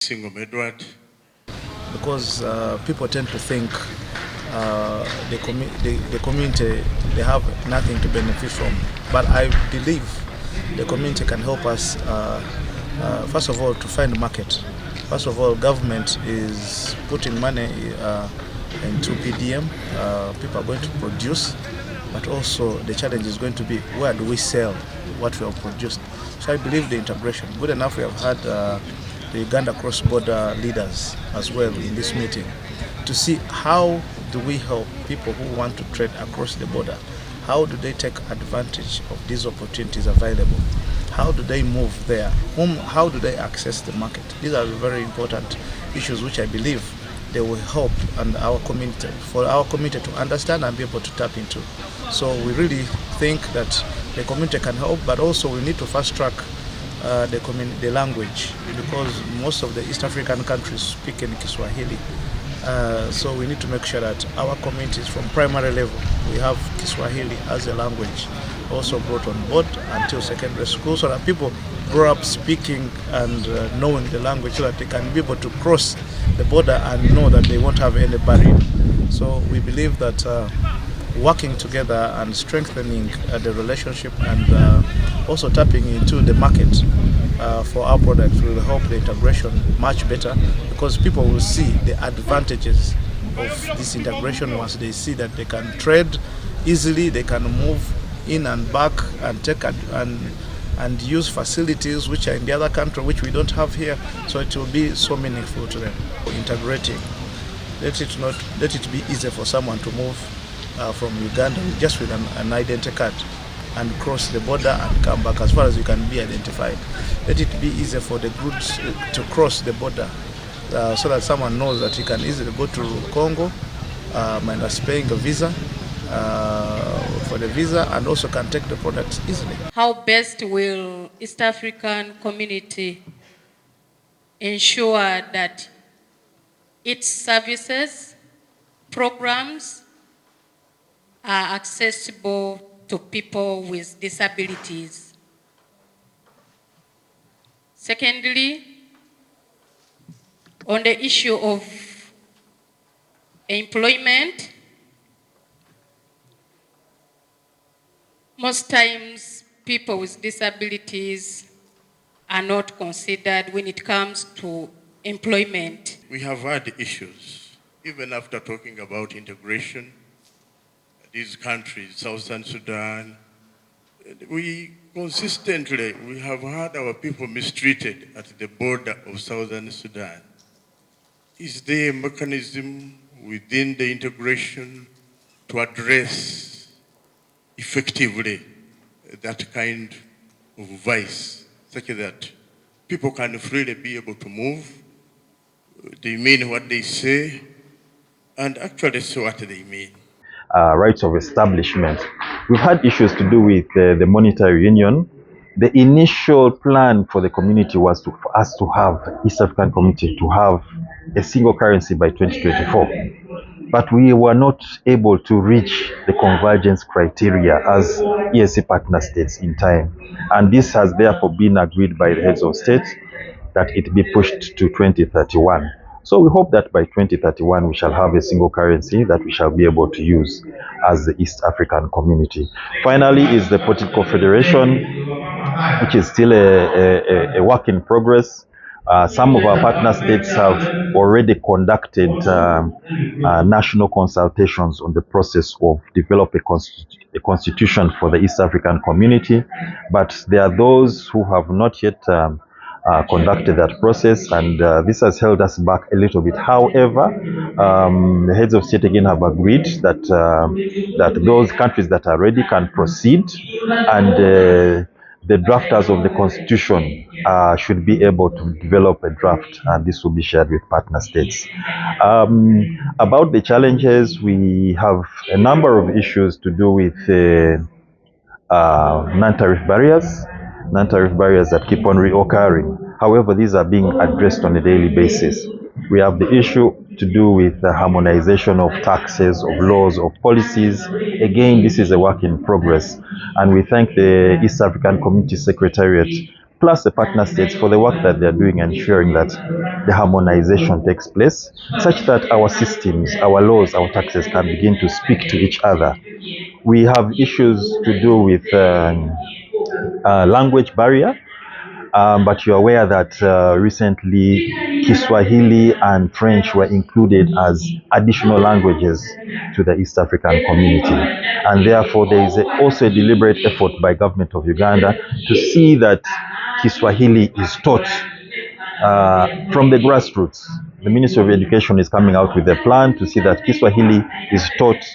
Single Edward. Because people tend to think the community, they have nothing to benefit from. But I believe the community can help us, first of all, to find a market. First of all, government is putting money into PDM. People are going to produce, but also the challenge is going to be, where do we sell what we have produced? So I believe the integration. Good enough, we have had the Uganda cross-border leaders as well in this meeting to see how do we help people who want to trade across the border. How do they take advantage of these opportunities available? How do they move there? How do they access the market? These are very important issues which I believe they will help and for our community to understand and be able to tap into. So we really think that the community can help, but also we need to fast track the language, because most of the East African countries speak in Kiswahili. So we need to make sure that our communities from primary level, we have Kiswahili as a language also brought on board until secondary school, so that people grow up speaking and knowing the language, so that they can be able to cross the border and know that they won't have any barrier. So we believe that working together and strengthening the relationship and also tapping into the market for our products will help the integration much better, because people will see the advantages of this integration once they see that they can trade easily, they can move in and back and take and use facilities which are in the other country which we don't have here. So it will be so meaningful to them. Integrating, let it be easy for someone to move from Uganda just with an identity card and cross the border and come back as far as you can be identified. Let it be easier for the goods to cross the border so that someone knows that he can easily go to Congo minus paying a visa for the visa, and also can take the products easily. How best will East African community ensure that its services, programs are accessible to people with disabilities? Secondly, on the issue of employment, most times people with disabilities are not considered when it comes to employment. We have had issues, even after talking about integration. These countries, Southern Sudan, we have had our people mistreated at the border of Southern Sudan. Is there a mechanism within the integration to address effectively that kind of vice, such that people can freely be able to move, they mean what they say, and actually say what they mean? Rights of establishment. We've had issues to do with the monetary union. The initial plan for the community was for us to have, East African community, to have a single currency by 2024. But we were not able to reach the convergence criteria as ESA partner states in time. And this has therefore been agreed by the heads of state that it be pushed to 2031. So we hope that by 2031 we shall have a single currency that we shall be able to use as the East African community. Finally is the political federation, which is still a work in progress. Some of our partner states have already conducted national consultations on the process of developing a constitution for the East African community, but there are those who have not yet conducted that process, and this has held us back a little bit. However, the heads of state again have agreed that that those countries that are ready can proceed, and the drafters of the constitution should be able to develop a draft, and this will be shared with partner states. About the challenges, we have a number of issues to do with non-tariff barriers that keep on reoccurring. However, these are being addressed on a daily basis. We have the issue to do with the harmonization of taxes, of laws, of policies. Again, this is a work in progress, and we thank the East African Community Secretariat plus the partner states for the work that they're doing, ensuring that the harmonization takes place, such that our systems, our laws, our taxes can begin to speak to each other. We have issues to do with language barrier. But you're aware that recently Kiswahili and French were included as additional languages to the East African community. And therefore, there is also a deliberate effort by government of Uganda to see that Kiswahili is taught from the grassroots. The Ministry of Education is coming out with a plan to see that Kiswahili is taught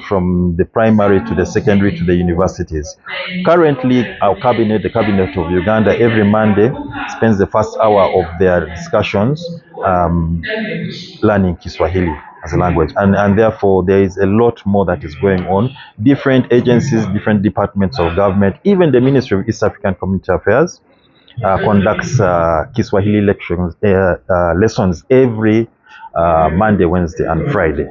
from the primary to the secondary to the universities. Currently, our cabinet, the cabinet of Uganda, every Monday spends the first hour of their discussions learning Kiswahili as a language. And therefore, there is a lot more that is going on. Different agencies, different departments of government, even the Ministry of East African Community Affairs conducts Kiswahili lessons every Monday, Wednesday, and Friday.